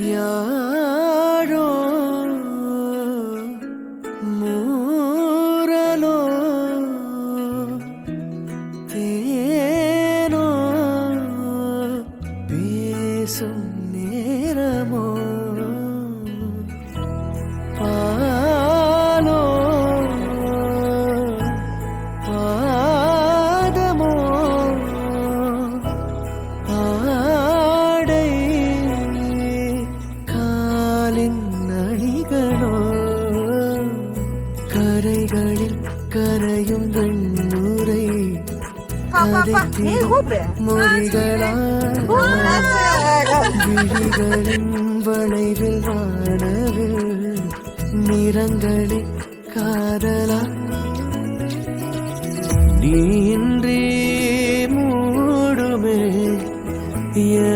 யாழோ மூரலோ தேனோ பேசும் நேரமோ பாலோ பாதமோ ஆடை காலின் அணிகளோ கரைகளில் கரையும் வெண்ணுரை மொழிகளால் விழிகளின் வளைவில் வானவில் நிறங்களில் காதலா நீ இன்றி